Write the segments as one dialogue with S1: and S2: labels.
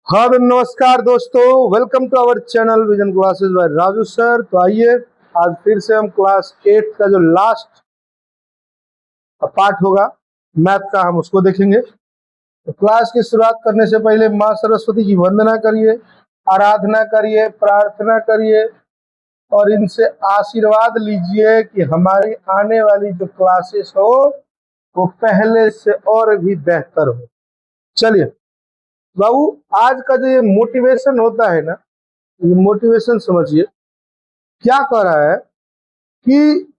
S1: हाँ तो नमस्कार दोस्तों, welcome to our channel vision classes by Raju sir. तो आइए आज फिर से हम क्लास 8 का जो लास्ट पार्ट होगा मैथ का, हम उसको देखेंगे। तो क्लास की शुरुआत करने से पहले माँ सरस्वती की वंदना करिए, आराधना करिए, प्रार्थना करिए और इनसे आशीर्वाद लीजिए कि हमारी आने वाली जो क्लासेस हो वो पहले से और भी बेहतर हो। चलिए बाबू, आज का जो ये मोटिवेशन होता है ना, ये मोटिवेशन समझिए क्या कह रहा है कि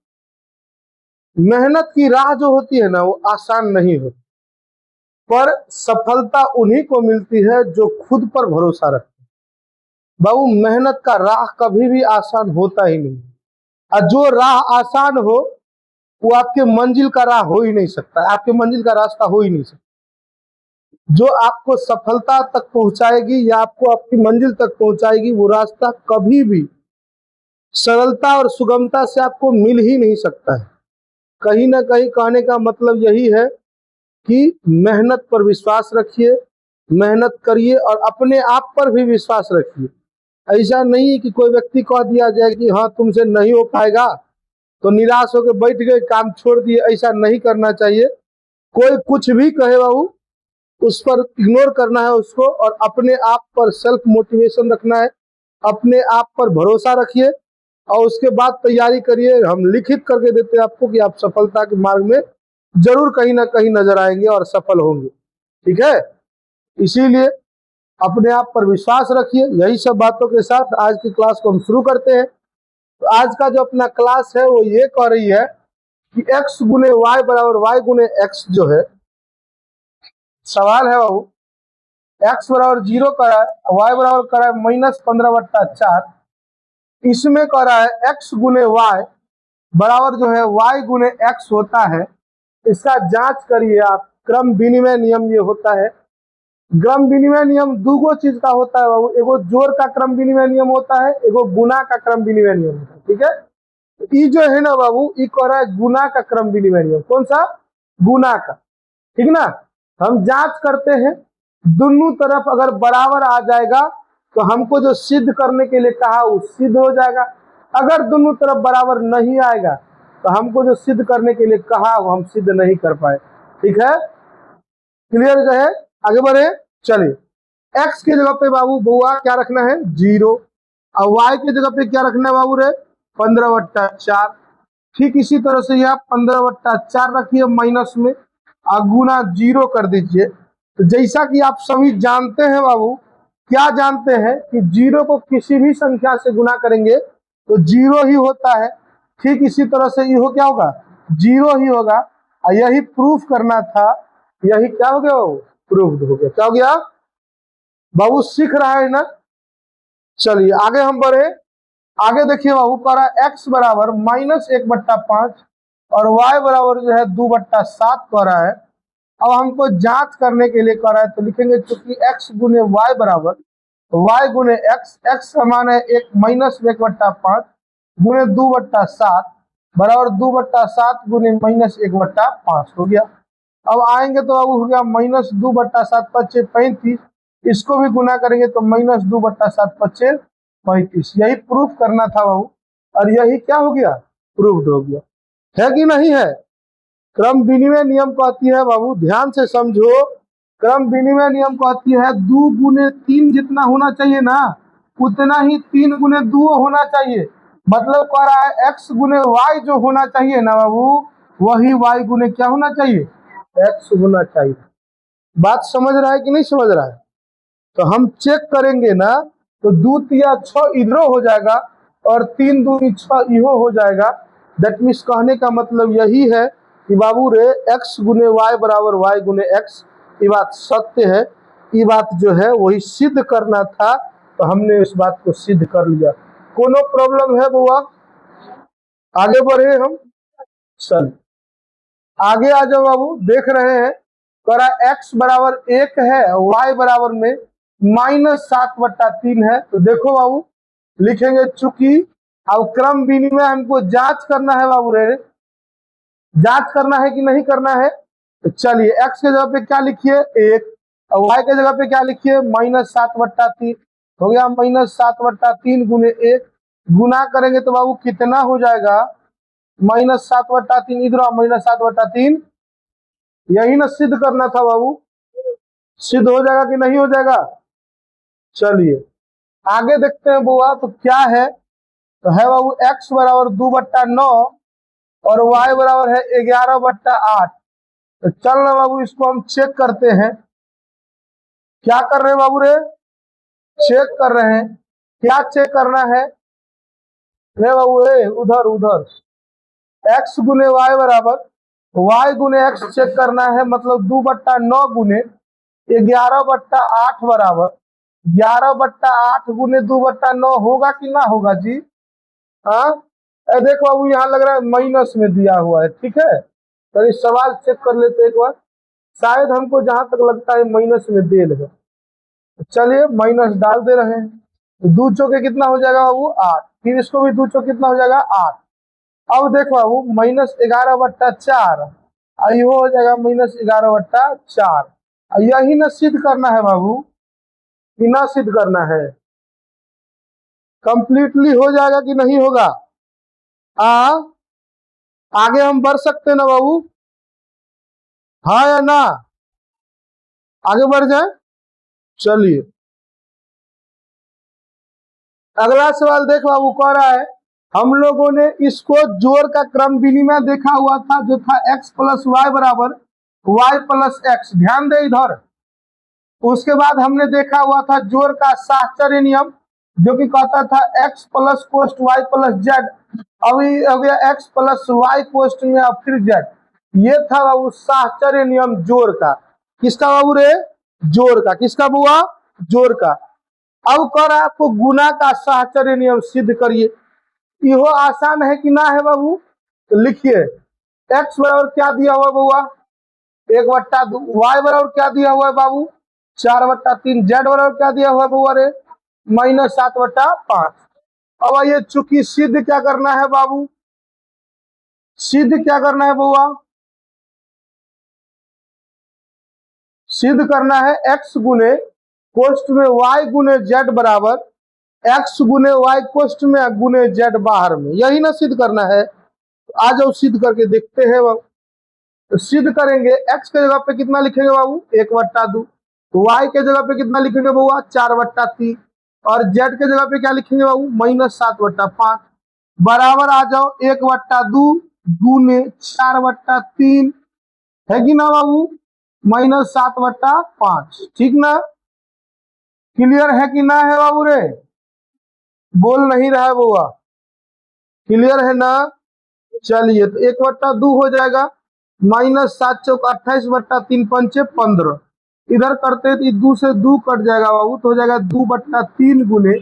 S1: मेहनत की राह जो होती है ना वो आसान नहीं होती, पर सफलता उन्हीं को मिलती है जो खुद पर भरोसा रखते हैं। बाबू, मेहनत का राह कभी भी आसान होता ही नहीं, और जो राह आसान हो वो आपके मंजिल का राह हो ही नहीं सकता, आपके मंजिल का रास्ता हो ही नहीं सकता। जो आपको सफलता तक पहुंचाएगी या आपको आपकी मंजिल तक पहुंचाएगी वो रास्ता कभी भी सरलता और सुगमता से आपको मिल ही नहीं सकता है। कहीं ना कहीं कहने का मतलब यही है कि मेहनत पर विश्वास रखिए, मेहनत करिए और अपने आप पर भी विश्वास रखिए। ऐसा नहीं है कि कोई व्यक्ति कह दिया जाए कि हाँ तुमसे नहीं हो पाएगा तो निराश होकर बैठ गए, काम छोड़ दिए। ऐसा नहीं करना चाहिए। कोई कुछ भी कहे बाबू, उस पर इग्नोर करना है उसको, और अपने आप पर सेल्फ मोटिवेशन रखना है। अपने आप पर भरोसा रखिए और उसके बाद तैयारी करिए। हम लिखित करके देते हैं आपको कि आप सफलता के मार्ग में जरूर कहीं ना कहीं नजर आएंगे और सफल होंगे। ठीक है, इसीलिए अपने आप पर विश्वास रखिए। यही सब बातों के साथ आज की क्लास को हम शुरू करते हैं। तो आज का जो अपना क्लास है वो ये कह रही है कि x गुने वाई बराबर वाई गुने एक्स जो है, सवाल है बाबू, x बराबर 0 करा है, y बराबर करा है -15/4। इसमें कह रहा है x गुने वाई बराबर जो है y गुने एक्स होता है। इसका जांच करिए आप। क्रम विनिमय नियम ये होता है। क्रम विनिमय नियम दूगो चीज का होता है बाबू, एगो जोड़ का क्रम विनिमय नियम होता है, एगो गुना का क्रम विनिमय नियम होता है। ठीक है, ये जो है ना बाबू, ये कह रहा है गुना का क्रम विनिमय नियम। कौन सा? गुना का। ठीक ना, हम जांच करते हैं, दोनों तरफ अगर बराबर आ जाएगा तो हमको जो सिद्ध करने के लिए कहा वो सिद्ध हो जाएगा। अगर दोनों तरफ बराबर नहीं आएगा तो हमको जो सिद्ध करने के लिए कहा वो हम सिद्ध नहीं कर पाए। ठीक है, क्लियर जो है, आगे बढ़े। चलिए, x की जगह पे बाबू बुआ क्या रखना है? 0, और y की जगह पे क्या रखना है बाबू रे? 15/4। ठीक इसी तरह से यह 15/4 रखिए माइनस में, और गुना 0 कर दीजिए। तो जैसा कि आप सभी जानते हैं बाबू, क्या जानते हैं कि 0 को किसी भी संख्या से गुना करेंगे तो 0 ही होता है। ठीक इसी तरह से ये हो क्या होगा? 0 ही होगा। और यही प्रूफ करना था। यही क्या हो गया बाबू? प्रूफ हो गया। क्या हो गया बाबू? सीख रहा है ना। चलिए आगे हम बढ़े। आगे देखिए बाबू, कह रहा है x बराबर -1/5 और y बराबर जो है 2/7 कह रहा है। अब हमको जांच करने के लिए कह रहा है तो लिखेंगे चूंकि x गुने y बराबर y गुने x, x समान है -1/5 गुने 2/7 बराबर 2/7 गुने -1/5 हो गया। अब आएंगे तो अब हो गया -2/7 × 35। इसको भी गुना करेंगे तो -2/7 × 35। यही प्रूफ करना था बाबू, और यही क्या हो गया? प्रूव्ड हो गया। है कि नहीं है? क्रम विनिमय नियम कहती है बाबू, ध्यान से समझो। क्रम विनिमय नियम कहती है 2 गुने 3 जितना होना चाहिए ना, उतना ही 3 गुने 2 होना चाहिए। मतलब कह रहा है x गुने y जो होना चाहिए ना बाबू, वही y गुने क्या होना चाहिए? x होना चाहिए। बात समझ रहा है कि नहीं समझ रहा है? तो हम चेक करेंगे ना, तो 2 तिया 6 इधरो हो जाएगा और 3 दूनी 6 इहो हो जाएगा। दैट मीन्स कहने का मतलब यही है कि बाबू रे x गुने वाई बराबर वाई गुने एक्स, ये बात सत्य है। ये बात जो है वही सिद्ध करना था, तो हमने इस बात को सिद्ध कर लिया। कोनो प्रॉब्लम है बुआ? आगे बढ़े हम। चल आगे आ जाओ बाबू। देख रहे हैं करा x बराबर 1 है, y बराबर में -7/3 है। तो देखो बाबू, लिखेंगे चूंकि अब क्रम विनिमय हमको जांच करना है बाबू रे, जांच करना है कि नहीं करना है? तो चलिए x के जगह पे क्या लिखिए? 1, और y के जगह पे क्या लिखिए -7/3 हो गया। -7/3 गुने 1 गुना करेंगे तो बाबू कितना हो जाएगा -7/3। इधर -7/3 यही ना सिद्ध करना था बाबू, सिद्ध हो जाएगा कि नहीं हो जाएगा। चलिए आगे देखते हैं बुआ, तो क्या है, तो है बाबू x बराबर 2/9 और y बराबर है 11/8। तो चल ना बाबू इसको हम चेक करते हैं। क्या कर रहे हैं बाबू रे, चेक कर रहे हैं। क्या चेक करना है रे बाबू रे, उधर उधर x गुने y बराबर y गुने x चेक करना है, मतलब 2/9 गुने 11/8 बराबर 11/8 गुने 2/9 होगा कि ना होगा जी। हाँ देखो बाबू यहाँ लग रहा है माइनस में दिया हुआ है, ठीक है। तो इस सवाल चेक कर लेते एक बार, शायद हमको जहां तक लगता है माइनस में दे लगे। चलिए माइनस डाल दे रहे हैं। तो 2 चौके कितना हो जाएगा बाबू 8, फिर इसको भी 2 चौके कितना हो जाएगा 8। अब देखो बाबू -11/4 यो हो जाएगा -11/4। यही ना सिद्ध करना है बाबू, कि ना सिद्ध करना है। कंप्लीटली हो जाएगा कि नहीं होगा। आगे हम बढ़ सकते हैं ना बाबू, हाँ या ना, आगे बढ़ जाए। चलिए अगला सवाल देख बाबू, कह रहा है हम लोगों ने इसको जोड़ का क्रम विनिमय देखा हुआ था, जो था x + y बराबर y + x। ध्यान दे इधर। उसके बाद हमने देखा हुआ था जोड़ का साहचर्य नियम, जो कि कहता था x + कोष्ट y + z। अभी हो गया x + y कोष्ट में अब फिर z। ये था बाबू साहचर्य नियम जोड़ का। किसका बाबू रे, जोड़ का। किसका बुआ, जोड़ का। अब कह रहा है आपको गुना का साहचर्य नियम सिद्ध करिए। यो आसान है कि ना है बाबू। तो लिखिए x बराबर क्या दिया हुआ बुआ 1/2, y बराबर क्या दिया हुआ है बाबू 4/3, z बराबर क्या दिया हुआ है बुआ रे -7/5। अब आइए चूंकि सिद्ध क्या करना है बाबू, सिद्ध क्या करना है बुआ, सिद्ध करना है x गुने कोष्ट में y गुने z बराबर x गुने y कोष्ट में गुने z बाहर में। यही ना सिद्ध करना है। तो आ जाओ सिद्ध करके देखते हैं बाबू। तो सिद्ध करेंगे x के जगह पे कितना लिखेंगे बाबू 1/2, y के जगह पे कितना लिखेंगे बाबू 4/3 और z के जगह पे क्या लिखेंगे बाबू -7/5 बराबर आ जाओ 1/2 गुने 4/3 है कि ना बाबू -7/5। ठीक ना, क्लियर है कि ना है बाबू रे, बोल नहीं रहा है बुआ, क्लियर है ना। चलिए तो 1/2 हो जाएगा -7 × 28/3 × 5 = 15। इधर करते तो 2 से 2 कट जाएगा बाबू, तो हो जाएगा 2/3 गुने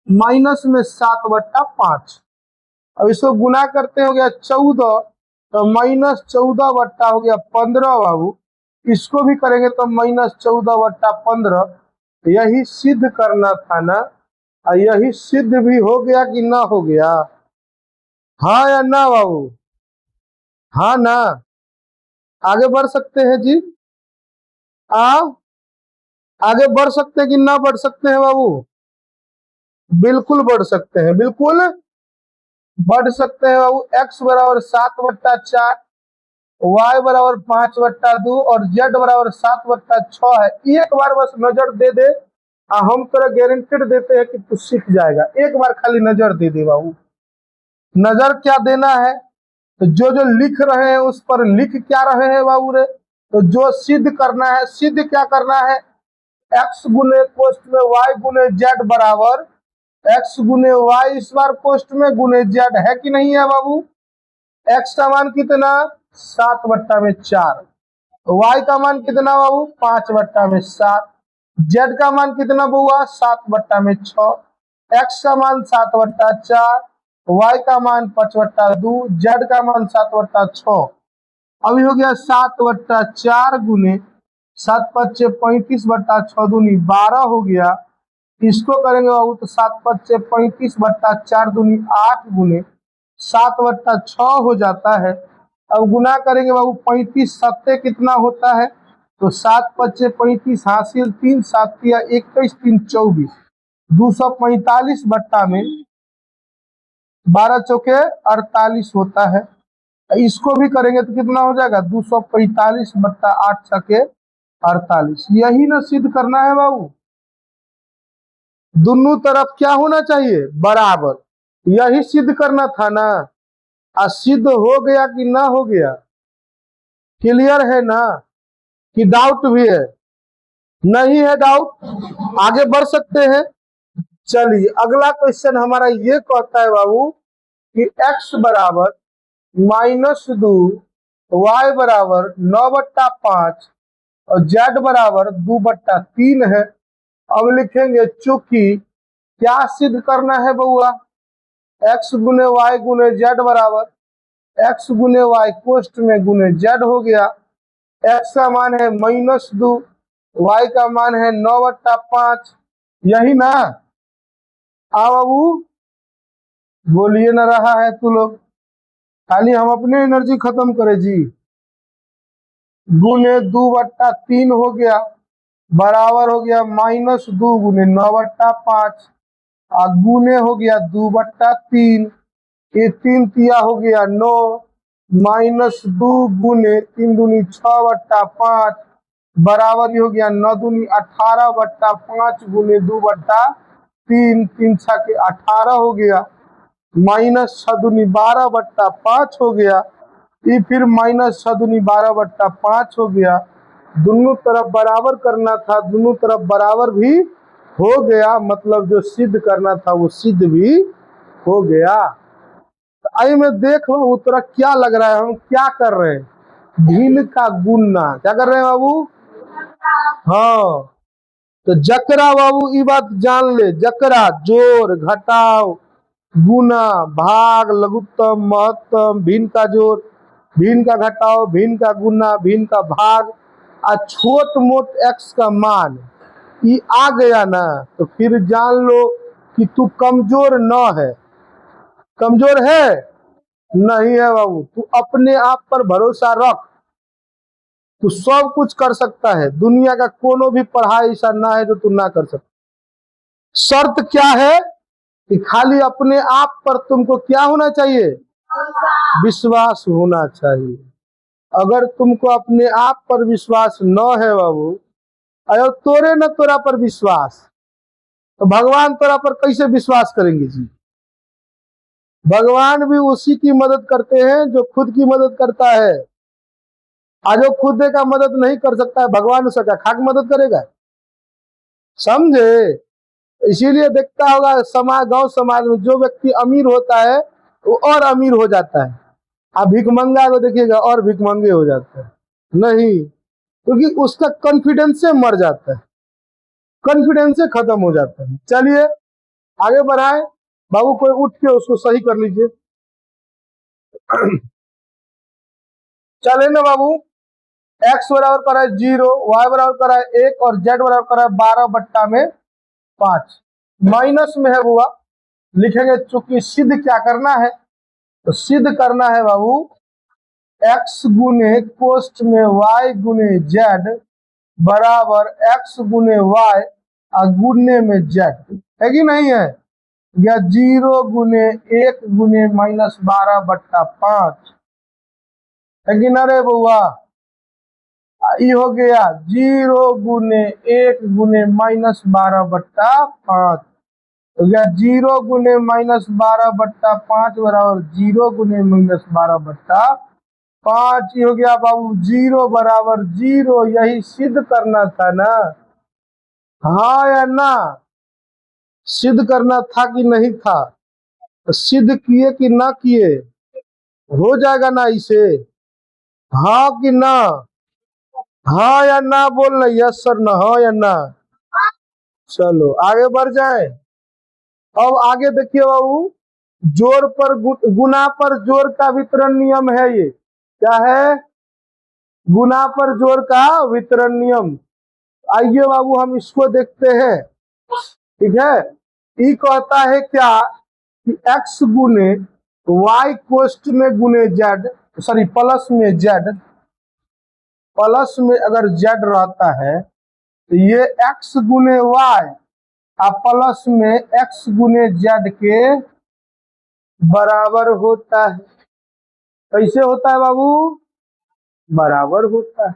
S1: -7/5। अब इसको गुना करते हो गया 14, तो -14 हो गया 15 बाबू। इसको भी करेंगे तो -14/15। यही सिद्ध करना था ना, और यही सिद्ध भी हो गया कि ना हो गया, हाँ या ना बाबू, हाँ ना। आगे बढ़ सकते हैं जी, आगे बढ़ सकते हैं कि ना बढ़ सकते हैं बाबू, बिल्कुल बढ़ सकते हैं, बिल्कुल बढ़ सकते हैं बाबू। x बराबर 7/4, y बराबर 5/2 और z बराबर 7/6 है। एक बार बस नजर दे दे, हम तेरा गारंटेड देते हैं कि तू सीख जाएगा। एक बार खाली नजर दे दे बाबू। नजर क्या देना है, तो जो जो लिख रहे हैं उस पर लिख क्या रहे हैं बाबू रे। तो जो सिद्ध करना है, सिद्ध क्या करना है, x गुने कोष्ट में y गुने z बराबर x गुने y इस बार कोष्ट में गुने z है कि नहीं है बाबू। x का मान कितना 7/4, y का मान कितना बाबू 5/7, z का मान कितना बुआ 7/6, x का मान 7/4, y का मान 5/2, z का मान 7/6। अभी हो गया 7/4 गुने 7×5 = 35/6 दूनी 12 हो गया। इसको करेंगे बाबू तो 7×5 = 35/4 दूनी 8 गुने 7/6 हो जाता है। अब गुना करेंगे बाबू 35 7 कितना होता है तो 7×5 = 35 हासिल 3, 7 × 21, 3 × 24, 245 बट्टा में 12 चौके 48 होता है। इसको भी करेंगे तो कितना हो जाएगा 245 बट्टा 8 छके 48। यही ना सिद्ध करना है बाबू, दोनों तरफ क्या होना चाहिए बराबर, यही सिद्ध करना था ना। सिद्ध हो गया कि ना हो गया, क्लियर है ना कि डाउट भी है? नहीं है डाउट, आगे बढ़ सकते हैं। चलिए अगला क्वेश्चन हमारा ये कहता है बाबू कि x बराबर -2, y बराबर 9/5 और z बराबर 2/3 है। अब लिखेंगे चूंकि क्या सिद्ध करना है बउआ, x गुने y गुने z बराबर x गुने y कोष्ट में गुने z हो गया। x का मान है -2, y का मान है 9/5, यही ना। बाबू बोलिए ना रहा है तू लोग, खाली हम अपने एनर्जी खत्म करे जी। गुने 2/3 हो गया बराबर हो गया -2 गुने 9/5 और गुने हो गया 2/3, ये 3 तिया हो गया 9, -2 गुने 3 दूनी 6/5 बराबर हो गया 9 दूनी 18/5 गुने 2/3, 3 छके 18 हो गया, -6 दूनी 12/5 हो गया, ये फिर -6 दूनी 12/5 हो गया। दोनों तरफ बराबर करना था, दोनों तरफ बराबर भी हो गया, मतलब जो सिद्ध करना था वो सिद्ध भी हो गया। तो आई में देख लो उत्तर क्या लग रहा है, हम क्या कर रहे हैं, भिन्न का गुणना क्या कर रहे हैं बाबू। हाँ तो जकरा बाबू ये बात जान ले, जकरा जोड़ घटाव गुना भाग लघुत्तम महत्तम भिन्न का जोड़ भिन्न का घटाव भिन्न का गुना भिन्न का भाग छोट मोट x का मान ये आ गया ना, तो फिर जान लो कि तू कमजोर न है। कमजोर है नहीं है बाबू, तू अपने आप पर भरोसा रख, तू सब कुछ कर सकता है, दुनिया का कोनो भी पढ़ाई ऐसा ना है जो तू ना कर सकता। शर्त क्या है कि खाली अपने आप पर तुमको क्या होना चाहिए, विश्वास होना चाहिए। अगर तुमको अपने आप पर विश्वास न है बाबू, अरे तोरे न तोरा पर विश्वास, तो भगवान तोरा पर कैसे विश्वास करेंगे जी। भगवान भी उसी की मदद करते हैं जो खुद की मदद करता है। आज जो खुद का मदद नहीं कर सकता है, भगवान उसका क्या खाक मदद करेगा, समझे। इसीलिए देखता होगा समाज, गांव समाज में जो व्यक्ति अमीर होता है वो और अमीर हो जाता है, आप भिखमंगा को देखिएगा और भिखमंगे हो जाता है, नहीं, क्योंकि उसका कॉन्फिडेंस से मर जाता है, कॉन्फिडेंस से खत्म हो जाता है। चलिए आगे बढ़ाए बाबू, कोई उठ के उसको सही कर लीजिए। चले ना बाबू, x बराबर करा है 0, y बराबर करा है 1 और z बराबर करा है 12/5। माइनस में है बुआ, लिखेंगे चूंकि सिद्ध क्या करना है, तो सिद्ध करना है बाबू x गुने कोष्ट में y गुने z बराबर x गुने y और गुने में z, है कि नहीं है, या 0 गुने 1 गुने -12/5, है कि ना रे बउआ। ये हो गया 0 गुने 1 गुने -12/5, हो गया 0 गुने -12/5 बराबर 0 गुने -12/5, ये हो गया बाबू 0 बराबर 0। यही सिद्ध करना था ना, हाँ या ना, सिद्ध करना था कि नहीं था, तो सिद्ध किए कि ना किए, हो जाएगा ना इसे, हाँ कि ना, हाँ या ना बोलना, यस सर ना, हाँ या ना। चलो आगे बढ़ जाए। अब आगे देखिए बाबू, जोड़ पर गुना पर जोड़ का वितरण नियम है, ये क्या है, गुना पर जोड़ का वितरण नियम। आइए बाबू हम इसको देखते हैं, ठीक है। ये कहता है क्या कि x गुने y कोष्ट में गुने z, सॉरी प्लस में z प्लस में अगर जेड रहता है तो ये एक्स गुने वाई और प्लस में एक्स गुने जेड के बराबर होता है। कैसे होता है बाबू? बराबर होता है।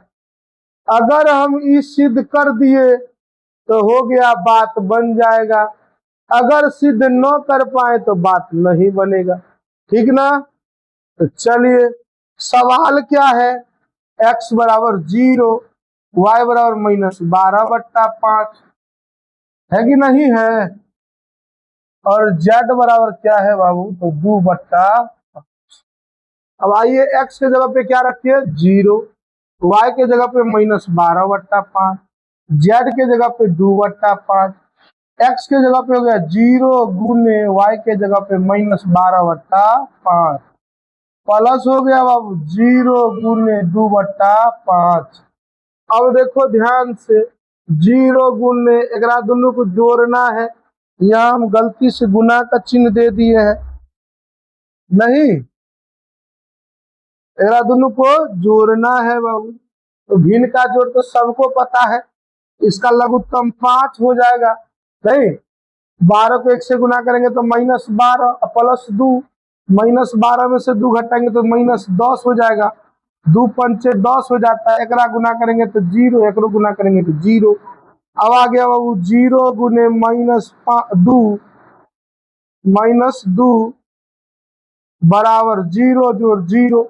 S1: अगर हम ये सिद्ध कर दिए तो हो गया, बात बन जाएगा। अगर सिद्ध न कर पाए तो बात नहीं बनेगा। ठीक ना? तो चलिए, सवाल क्या है? x बराबर 0, y बराबर -12/5 है कि नहीं है? और z बराबर क्या है बाबू? तो 2/5। अब आइए, x के जगह पे क्या रखिए? 0, y के जगह पे -12/5, z के जगह पे 2/5, x के जगह पे हो गया 0 गुने y के जगह पे -12/5 प्लस हो गया बाबू 0 गुने 2/5। अब देखो ध्यान से, 0 गुने एकरा दोनों को जोड़ना है। यहाँ हम गलती से गुना का चिन्ह दे दिए हैं, नहीं, एकरा दोनों को जोड़ना है बाबू। तो भिन्न का जोड़ तो सबको पता है, इसका लघुत्तम 5 हो जाएगा। नहीं, 12 को 1 से गुना करेंगे तो -12 प्लस 2, -12 में से 2 घटाएंगे तो -10 हो जाएगा। 2 पंचे 10 हो जाता है। एकरा गुना करेंगे तो 0, एकरो गुना करेंगे तो 0। अब आ गया बाबू 0 गुने -2 बराबर 0 जोड़ 0,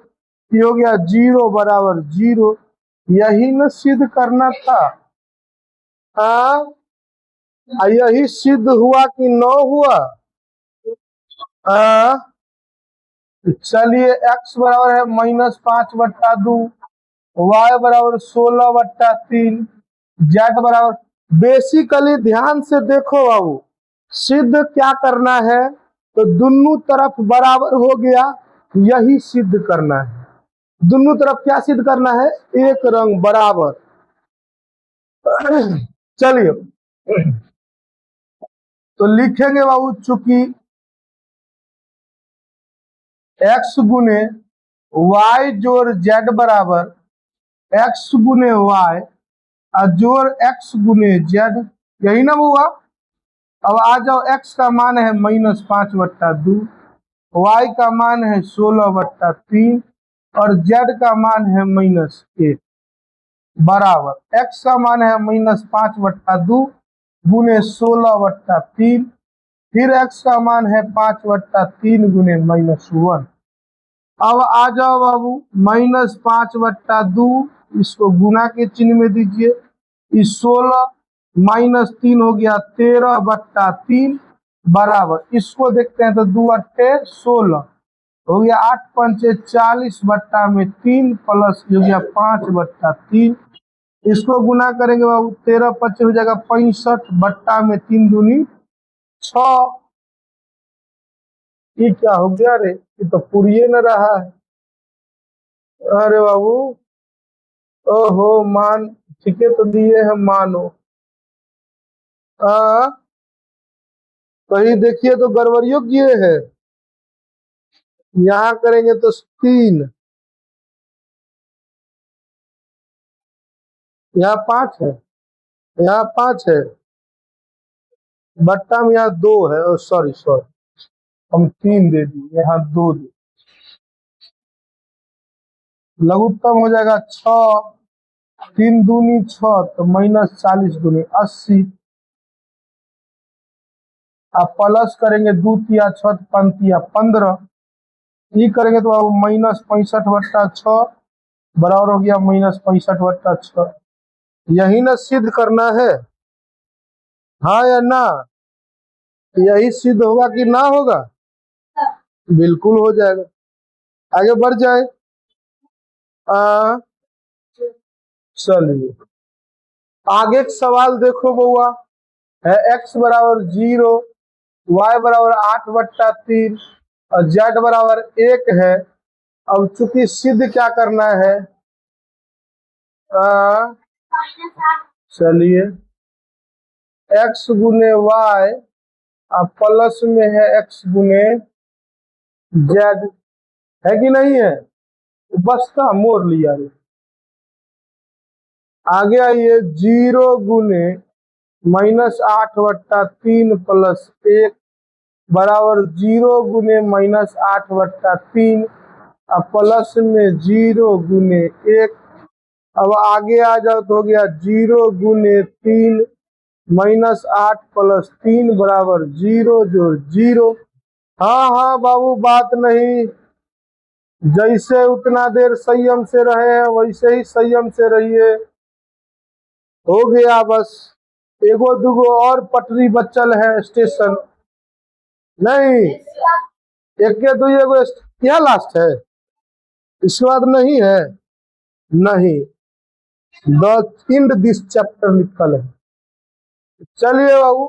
S1: ये हो गया 0 बराबर 0। यही न सिद्ध करना था। हाँ, यही सिद्ध हुआ कि न हुआ? चलिए, x बराबर है -5/2, y बराबर 16/3, z बराबर, बेसिकली ध्यान से देखो बाबू, सिद्ध क्या करना है? तो दोनों तरफ बराबर हो गया, यही सिद्ध करना है। दोनों तरफ क्या सिद्ध करना है? एक रंग बराबर। चलिए, तो लिखेंगे बाबू, चूंकि x गुने y जोड़ z बराबर x गुने y और जोड़ x गुने z, यही ना हुआ? अब आ जाओ, x का मान है -5/2, y का मान है 16/3 और z का मान है -1 बराबर। x का मान है -5/2 गुने 16/3, फिर x का मान है 5/3 गुने -1। अब आ जाओ बाबू, -5/2 इसको गुना के चिन्ह में दीजिए, इस 16 -3 हो गया 13/3 बराबर। इसको देखते हैं तो 2 अट्ठे 16 हो गया, 8 पंचे 40/3 प्लस हो गया 5/3। इसको गुना करेंगे बाबू, 13 25 हो जाएगा 65/3 दूनी 6। ये क्या हो गया रे? ये तो पूरी न रहा है। अरे बाबू, ओहो, मान ठीक है तो दिए हैं, मानो। कहीं देखिए तो गड़बड़ियों किए है। यहाँ करेंगे तो 3, यहाँ 5 है, यहाँ 5 है, बट्टा में यहाँ 2 है। सॉरी सॉरी, हम 3 दे दिए, यहाँ 2 दे। लघुत्तम हो जाएगा 6, 3 दूनी 6 तो -40 दूनी 80। आप प्लस करेंगे 2 तिया 6 पंतिया 15, ये करेंगे तो -65/6 बराबर हो गया -65/6। यही ना सिद्ध करना है, हाँ या ना? यही सिद्ध होगा कि ना होगा? बिल्कुल हो जाएगा। आगे बढ़ जाए। चलिए, आगे एक सवाल देखो बउआ, है x बराबर 0, y बराबर 8/3 और z बराबर 1 है। अब चूंकि सिद्ध क्या करना है? चलिए, x गुने y और प्लस में है x गुने z, है कि नहीं है? बस का मोड़ लिया रे। आगे आइए 0 गुने -8/3 प्लस 1 बराबर 0 गुने -8/3 अब प्लस में 0 गुने 1। अब आगे आ जाओ तो हो गया 0 गुने 3 -8 प्लस 3 बराबर 0 जोड़ 0। हाँ हाँ बाबू बात नहीं, जैसे उतना देर संयम से रहे हैं वैसे ही संयम से रहिए। हो गया बस, एगो दुगो और पटरी बचल है स्टेशन। नहीं, एक के दो एगो क्या लास्ट है, इसके बाद नहीं है। नहीं, द एंड दिस चैप्टर लिखल है। चलिए बाबू,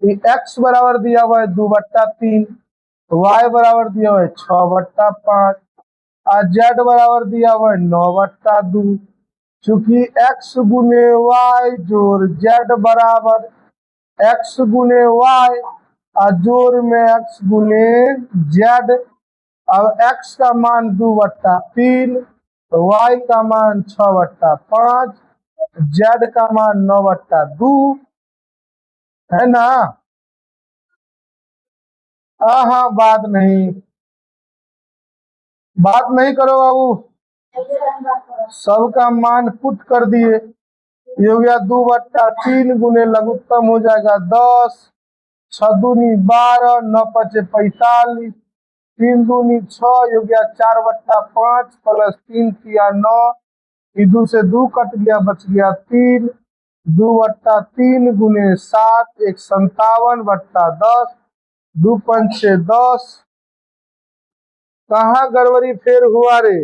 S1: एक्स बराबर दिया हुआ है 2/3, वाई बराबर दिया हुआ है 6/5 और जेड बराबर दिया हुआ है 9/2। चूंकि एक्स गुने वाई जोड़ जेड बराबर एक्स गुने वाई और जोड़ में एक्स गुने जेड। अब एक्स का मान 2/3, वाई का मान 6/5, जेड का मान 9/2 है ना। हाँ बात नहीं करो बाबू, सबका मान पुट कर दिए। ये हो गया 2/3 गुने लघुत्तम हो जाएगा 10, 6 दूनी 12, 9 5 45, 3 दूनी 6, ये हो गया 4/5 प्लस 3 किया 9, इधर से 2 कट गया बच गया 3, 2/3 गुने 7 1 57/10, 2 पंचे 10। कहाँ गड़बड़ी फेर हुआ रे,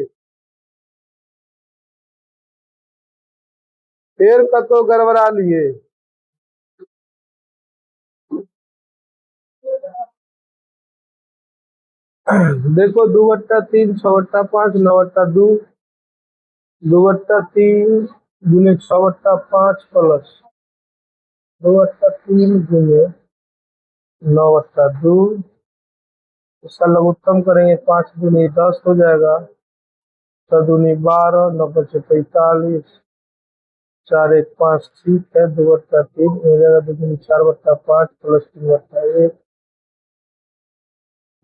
S1: फेर का तो गड़बड़ा लिए। देखो 2/3 6/5 9/2, 2/3 गुने 6/5 प्लस 2/3 गुने 9/2, इसका लघुत्तम करेंगे 5 दूनी 10 हो जाएगा, 6 दूनी 12, 9 5 45, 4 1 5 ठीक है, 2/3 हो जाएगा 2 दूनी 4/5 प्लस 3/1।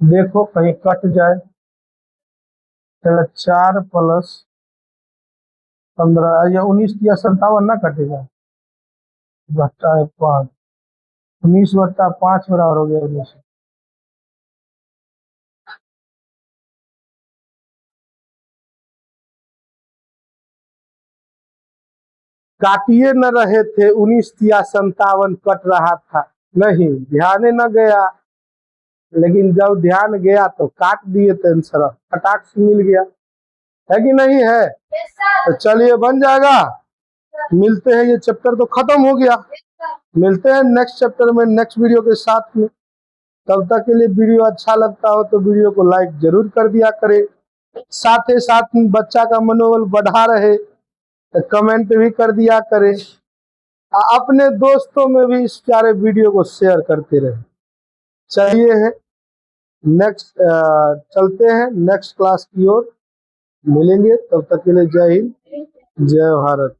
S1: देखो कहीं कट जाए, चलो 4 प्लस 15 या 19 या 57 ना कटेगा, बट्टा है 5, 19/5 बराबर हो गया 19। काटिए न रहे थे 19 या 57 कट रहा था, नहीं ध्यान न गया, लेकिन जब ध्यान गया तो काट दिए थे आंसर, फटाक से मिल गया है कि नहीं है। तो चलिए बन जाएगा, मिलते हैं, ये चैप्टर तो खत्म हो गया, मिलते हैं नेक्स्ट चैप्टर में नेक्स्ट वीडियो के साथ में। तब तक के लिए वीडियो अच्छा लगता हो तो वीडियो को लाइक जरूर कर दिया करे, साथ ही साथ बच्चा का मनोबल बढ़ा रहे तो कमेंट भी कर दिया करे, अपने दोस्तों में भी इस प्यारे वीडियो को शेयर करते रहे। चलिए है नेक्स्ट चलते हैं नेक्स्ट क्लास की ओर, मिलेंगे, तब तक के लिए जय हिंद जय भारत।